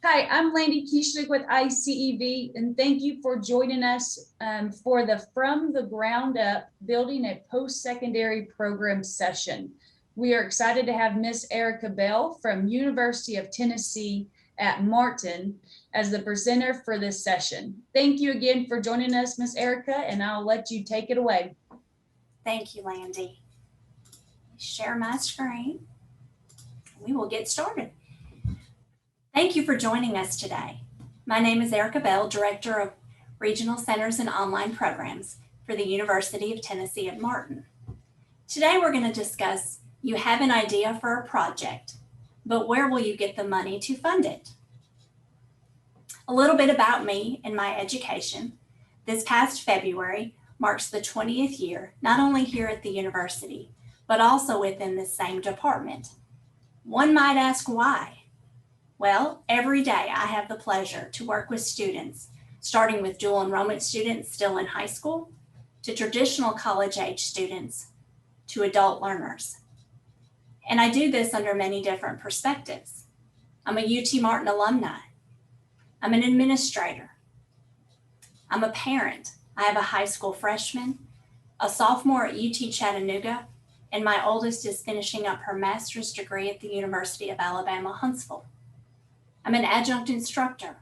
Hi, I'm Landy Kishnik with iCEV, and thank you for joining us for the From the Ground Up Building a Post-Secondary Program session. We are excited to have Miss Erica Bell from University of Tennessee at Martin as the presenter for this session. Thank you again for joining us, Miss Erica, and I'll let you take it away. Thank you, Landy. Share my screen. We will get started. Thank you for joining us today. My name is Erica Bell, Director of Regional Centers and Online Programs for the University of Tennessee at Martin. Today we're going to discuss you have an idea for a project, but where will you get the money to fund it? A little bit about me and my education. This past February marks the 20th year, not only here at the university, but also within the same department. One might ask why? Well, every day I have the pleasure to work with students, starting with dual enrollment students still in high school, to traditional college age students, to adult learners. And I do this under many different perspectives. I'm a UT Martin alumni. I'm an administrator. I'm a parent. I have a high school freshman, a sophomore at UT Chattanooga, and my oldest is finishing up her master's degree at the University of Alabama, Huntsville. I'm an adjunct instructor,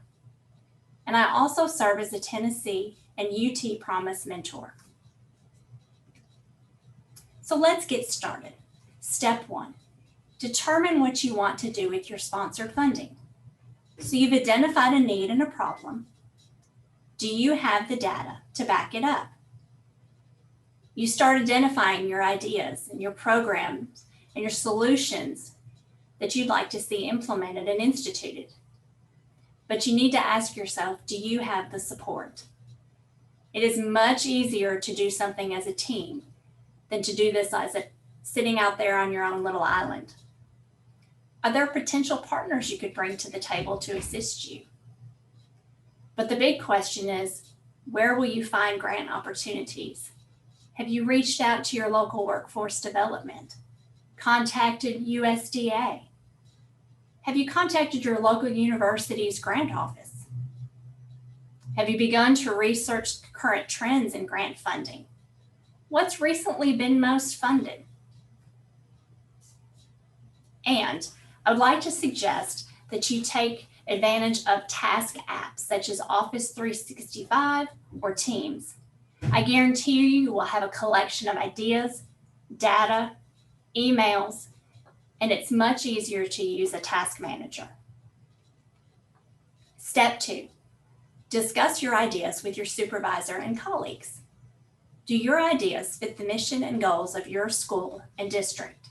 and I also serve as a Tennessee and UT Promise mentor. So let's get started. Step 1, determine what you want to do with your sponsored funding. So you've identified a need and a problem. Do you have the data to back it up? You start identifying your ideas and your programs and your solutions that you'd like to see implemented and instituted. But you need to ask yourself, do you have the support? It is much easier to do something as a team than to do this as sitting out there on your own little island. Are there potential partners you could bring to the table to assist you? But the big question is, where will you find grant opportunities? Have you reached out to your local workforce development? Contacted USDA? Have you contacted your local university's grant office? Have you begun to research current trends in grant funding? What's recently been most funded? And I would like to suggest that you take advantage of task apps such as Office 365 or Teams. I guarantee you will have a collection of ideas, data, emails, and it's much easier to use a task manager. Step 2, discuss your ideas with your supervisor and colleagues. Do your ideas fit the mission and goals of your school and district?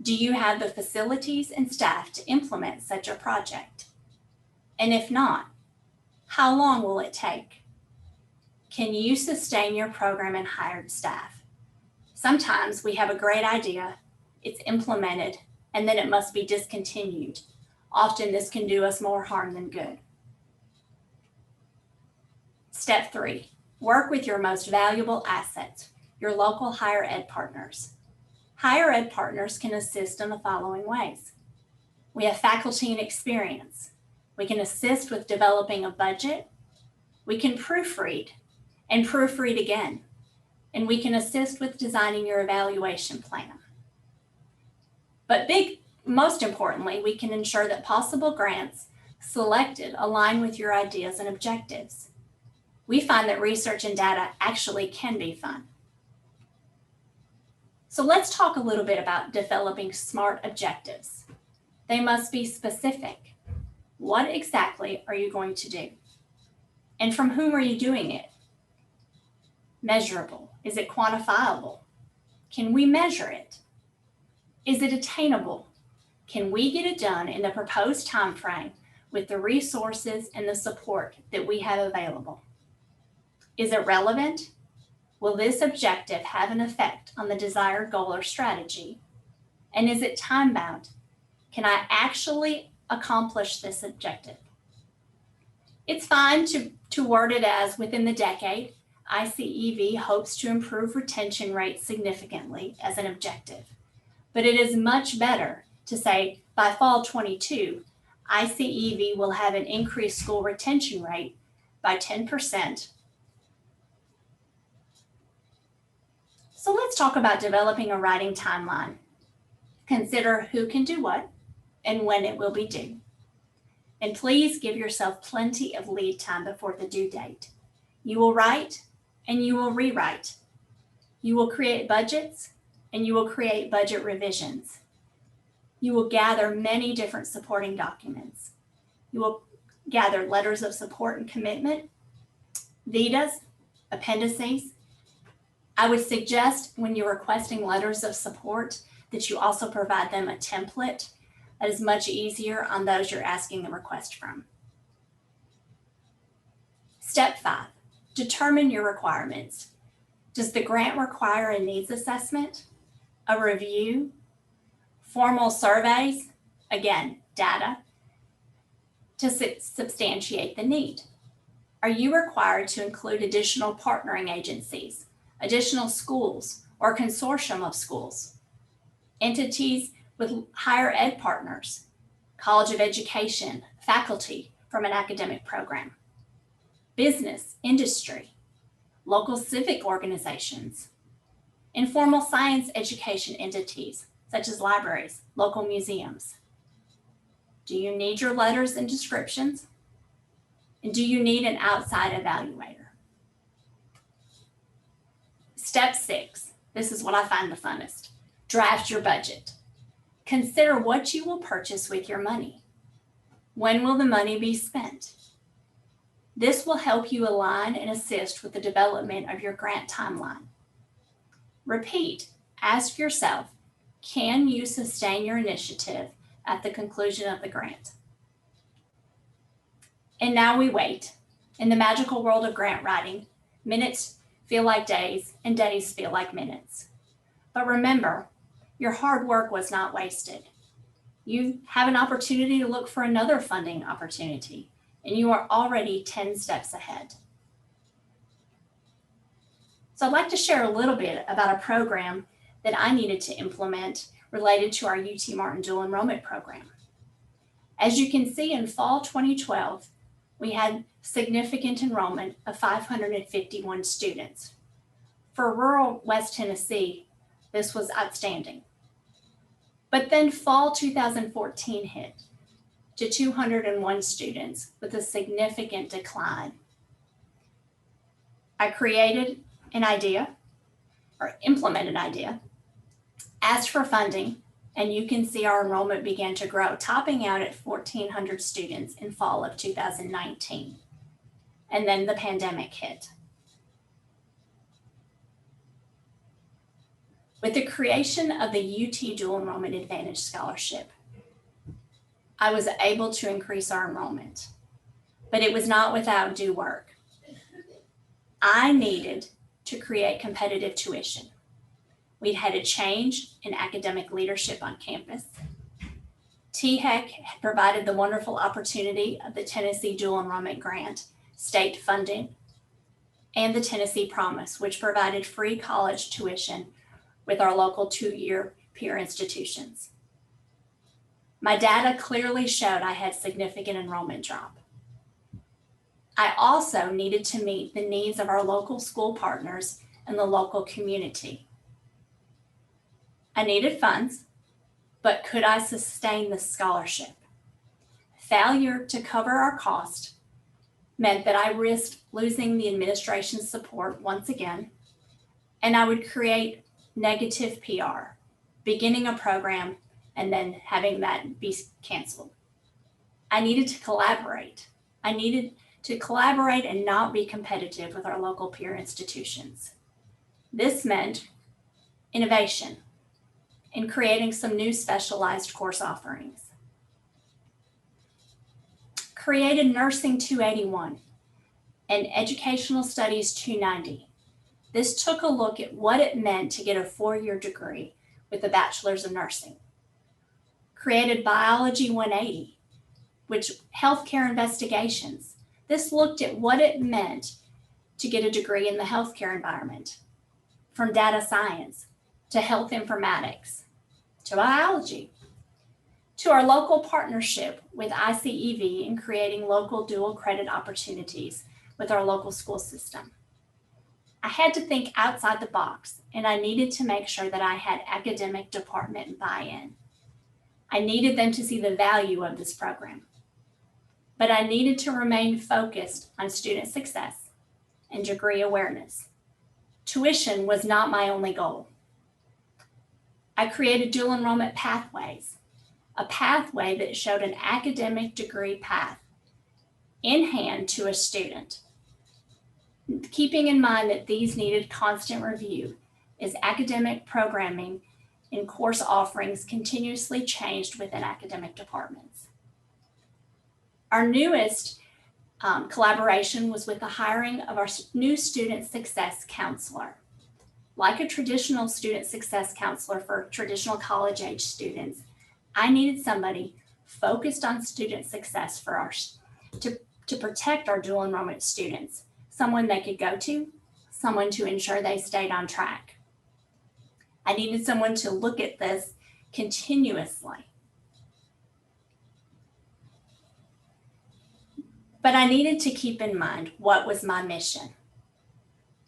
Do you have the facilities and staff to implement such a project? And if not, how long will it take? Can you sustain your program and hired staff? Sometimes we have a great idea, it's implemented, and then it must be discontinued. Often this can do us more harm than good. Step 3, work with your most valuable assets, your local higher ed partners. Higher ed partners can assist in the following ways. We have faculty and experience. We can assist with developing a budget. We can proofread and proofread again. And we can assist with designing your evaluation plan. But most importantly, we can ensure that possible grants selected align with your ideas and objectives. We find that research and data actually can be fun. So let's talk a little bit about developing SMART objectives. They must be specific. What exactly are you going to do? And from whom are you doing it? Measurable. Is it quantifiable? Can we measure it? Is it attainable? Can we get it done in the proposed time frame with the resources and the support that we have available? Is it relevant? Will this objective have an effect on the desired goal or strategy? And is it time-bound? Can I actually accomplish this objective? It's fine to word it as within the decade, iCEV hopes to improve retention rates significantly as an objective. But it is much better to say by fall 22, iCEV will have an increased school retention rate by 10%. So let's talk about developing a writing timeline. Consider who can do what and when it will be due. And please give yourself plenty of lead time before the due date. You will write and you will rewrite. You will create budgets and you will create budget revisions. You will gather many different supporting documents. You will gather letters of support and commitment, vitas, appendices. I would suggest when you're requesting letters of support that you also provide them a template. That is much easier on those you're asking the request from. Step 5, determine your requirements. Does the grant require a needs assessment, a review, formal surveys, again, data, to substantiate the need? Are you required to include additional partnering agencies, additional schools, or consortium of schools, entities with higher ed partners, College of Education, faculty from an academic program, business, industry, local civic organizations, informal science education entities such as libraries, local museums? Do you need your letters and descriptions? And do you need an outside evaluator? Step 6, this is what I find the funnest. Draft your budget. Consider what you will purchase with your money. When will the money be spent? This will help you align and assist with the development of your grant timeline. Repeat, ask yourself, can you sustain your initiative at the conclusion of the grant? And now we wait. In the magical world of grant writing, minutes feel like days and days feel like minutes. But remember, your hard work was not wasted. You have an opportunity to look for another funding opportunity, and you are already 10 steps ahead. So I'd like to share a little bit about a program that I needed to implement related to our UT Martin dual enrollment program. As you can see, in fall 2012, we had significant enrollment of 551 students. For rural West Tennessee, this was outstanding. But then fall 2014 hit to 201 students with a significant decline. I created an idea or implemented an idea, asked for funding, and you can see our enrollment began to grow, topping out at 1,400 students in fall of 2019. And then the pandemic hit. With the creation of the UT Dual Enrollment Advantage Scholarship, I was able to increase our enrollment, but it was not without due work. I needed to create competitive tuition. We'd had a change in academic leadership on campus. THEC had provided the wonderful opportunity of the Tennessee Dual Enrollment Grant, state funding, and the Tennessee Promise, which provided free college tuition with our local 2-year peer institutions. My data clearly showed I had significant enrollment drop. I also needed to meet the needs of our local school partners and the local community. I needed funds, but could I sustain the scholarship? Failure to cover our cost meant that I risked losing the administration's support once again, and I would create negative PR, beginning a program and then having that be canceled. I needed to collaborate. I needed to collaborate and not be competitive with our local peer institutions. This meant innovation in creating some new specialized course offerings. Created Nursing 281 and Educational Studies 290. This took a look at what it meant to get a 4-year degree with a bachelor's of nursing. Created Biology 180, which healthcare investigations. This looked at what it meant to get a degree in the healthcare environment, from data science to health informatics to biology. to our local partnership with iCEV in creating local dual credit opportunities with our local school system. I had to think outside the box, and I needed to make sure that I had academic department buy-in. I needed them to see the value of this program, but I needed to remain focused on student success and degree awareness. Tuition was not my only goal. I created dual enrollment pathways, a pathway that showed an academic degree path in hand to a student, keeping in mind that these needed constant review as academic programming and course offerings continuously changed within academic departments. Our newest collaboration was with the hiring of our new student success counselor. Like a traditional student success counselor for traditional college age students, I needed somebody focused on student success for to protect our dual enrollment students, someone they could go to, someone to ensure they stayed on track. I needed someone to look at this continuously. But I needed to keep in mind what was my mission.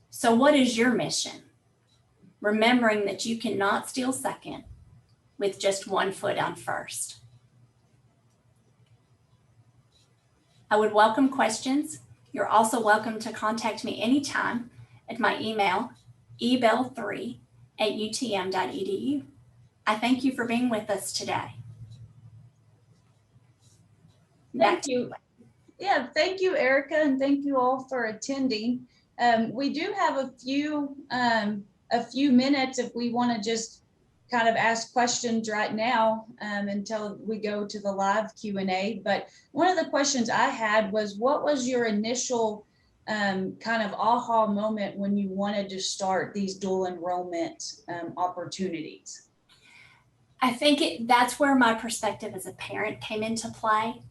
So what is your mission? Remembering that you cannot steal second with just one foot on first. I would welcome questions. You're also welcome to contact me anytime at my email, ebell3@utm.edu. I thank you for being with us today. Thank you. Yeah, thank you, Erica, and thank you all for attending. We do have a few minutes if we want to just kind of ask questions right now until we go to the live Q&A. But one of the questions I had was, what was your initial kind of aha moment when you wanted to start these dual enrollment opportunities? I think that's where my perspective as a parent came into play.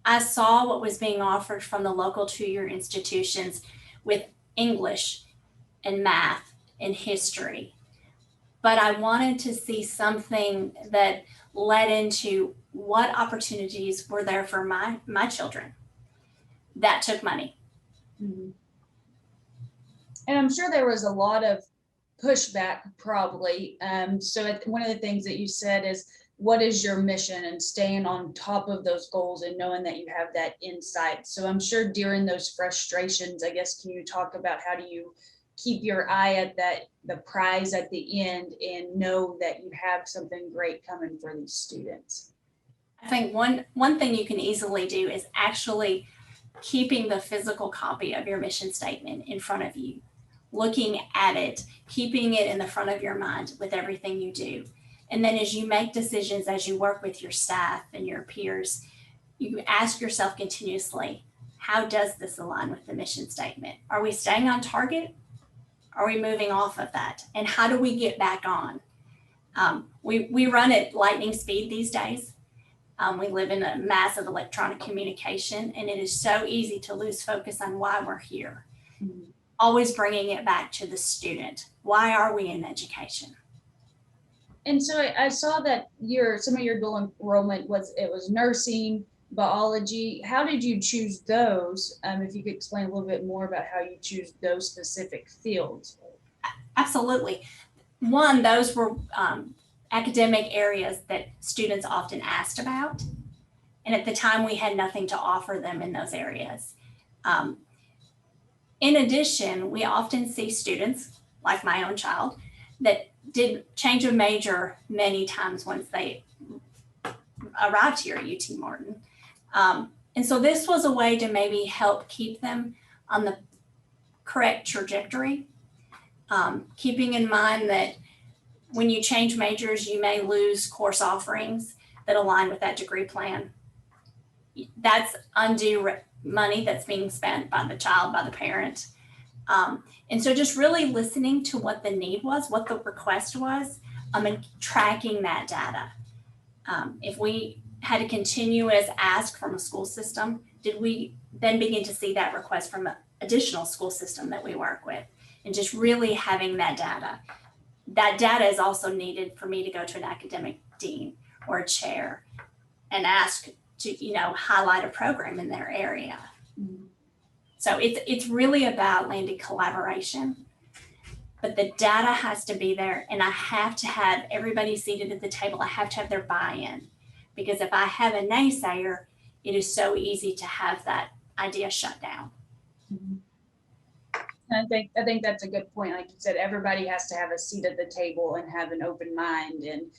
I saw what was being offered from the local two-year institutions with English and math and history. But I wanted to see something that led into what opportunities were there for my children. That took money. Mm-hmm. And I'm sure there was a lot of pushback probably. So one of the things that you said is, what is your mission, and staying on top of those goals and knowing that you have that insight. So I'm sure during those frustrations, I guess, can you talk about how do you keep your eye at the prize at the end and know that you have something great coming for these students? I think one thing you can easily do is actually keeping the physical copy of your mission statement in front of you, looking at it, keeping it in the front of your mind with everything you do. And then as you make decisions, as you work with your staff and your peers, you ask yourself continuously, how does this align with the mission statement? Are we staying on target? Are we moving off of that? And how do we get back on? We run at lightning speed these days. We live in a massive electronic communication, and it is so easy to lose focus on why we're here. Mm-hmm. Always bringing it back to the student. Why are we in education? And so I saw that some of your dual enrollment was nursing, biology. How did you choose those? If you could explain a little bit more about how you choose those specific fields. Absolutely. One, those were academic areas that students often asked about. And at the time, we had nothing to offer them in those areas. In addition, we often see students, like my own child, that did change of major many times once they arrived here at UT Martin. And so this was a way to maybe help keep them on the correct trajectory, keeping in mind that when you change majors, you may lose course offerings that align with that degree plan. That's undue money that's being spent by the child, by the parent. And so just really listening to what the need was, what the request was, and tracking that data. If we had a continuous ask from a school system, did we then begin to see that request from an additional school system that we work with? And just really having that data. That data is also needed for me to go to an academic dean or a chair and ask to, highlight a program in their area. Mhm. So it's really about, Landy, collaboration, but the data has to be there, and I have to have everybody seated at the table. I have to have their buy-in, because if I have a naysayer, it is so easy to have that idea shut down. Mhm. And I think that's a good point. Like you said, everybody has to have a seat at the table and have an open mind. And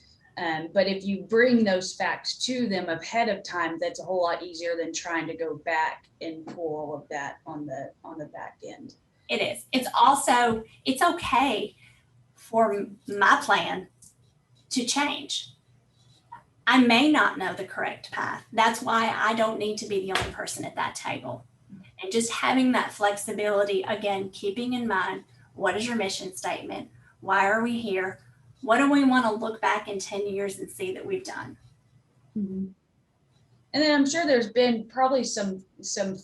but if you bring those facts to them ahead of time, that's a whole lot easier than trying to go back and pull all of that on the back end. It is. It's okay for my plan to change. I may not know the correct path. That's why I don't need to be the only person at that table. And just having that flexibility, again, keeping in mind, what is your mission statement? Why are we here? What do we want to look back in 10 years and see that we've done? Mm-hmm. And then I'm sure there's been probably some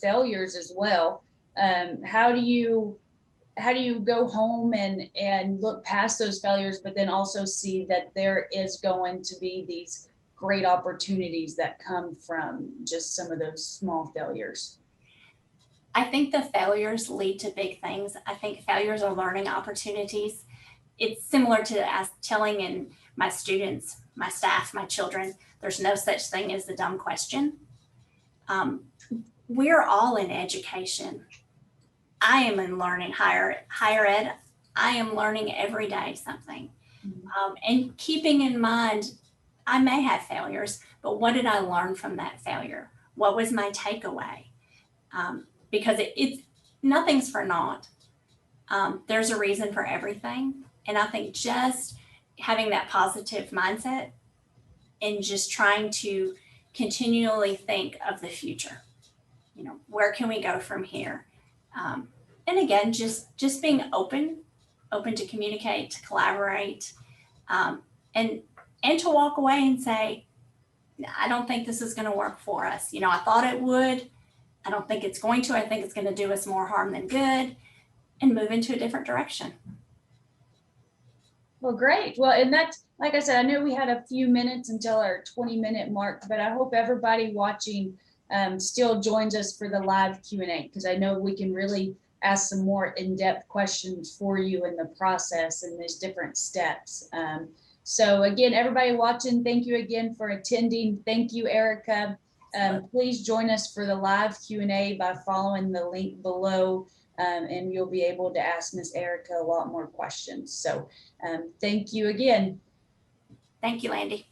failures as well. How do you go home and look past those failures, but then also see that there is going to be these great opportunities that come from just some of those small failures? I think the failures lead to big things. I think failures are learning opportunities. It's similar to telling in my students, my staff, my children, there's no such thing as the dumb question. We're all in education. I am in learning higher ed. I am learning every day something. And keeping in mind, I may have failures, but what did I learn from that failure? What was my takeaway? Because it's nothing's for naught. There's a reason for everything. And I think just having that positive mindset and just trying to continually think of the future, where can we go from here? And again, just being open to communicate, to collaborate, and to walk away and say, I don't think this is going to work for us. I thought it would. I don't think it's going to. I think it's going to do us more harm than good, and move into a different direction. Well, great. Well, and that's, like I said, I know we had a few minutes until our 20-minute mark, but I hope everybody watching still joins us for the live Q&A, because I know we can really ask some more in-depth questions for you in the process and these different steps. So again, everybody watching, thank you again for attending. Thank you, Erica. Please join us for the live Q&A by following the link below, and you'll be able to ask Miss Erica a lot more questions. So thank you again. Thank you, Landy.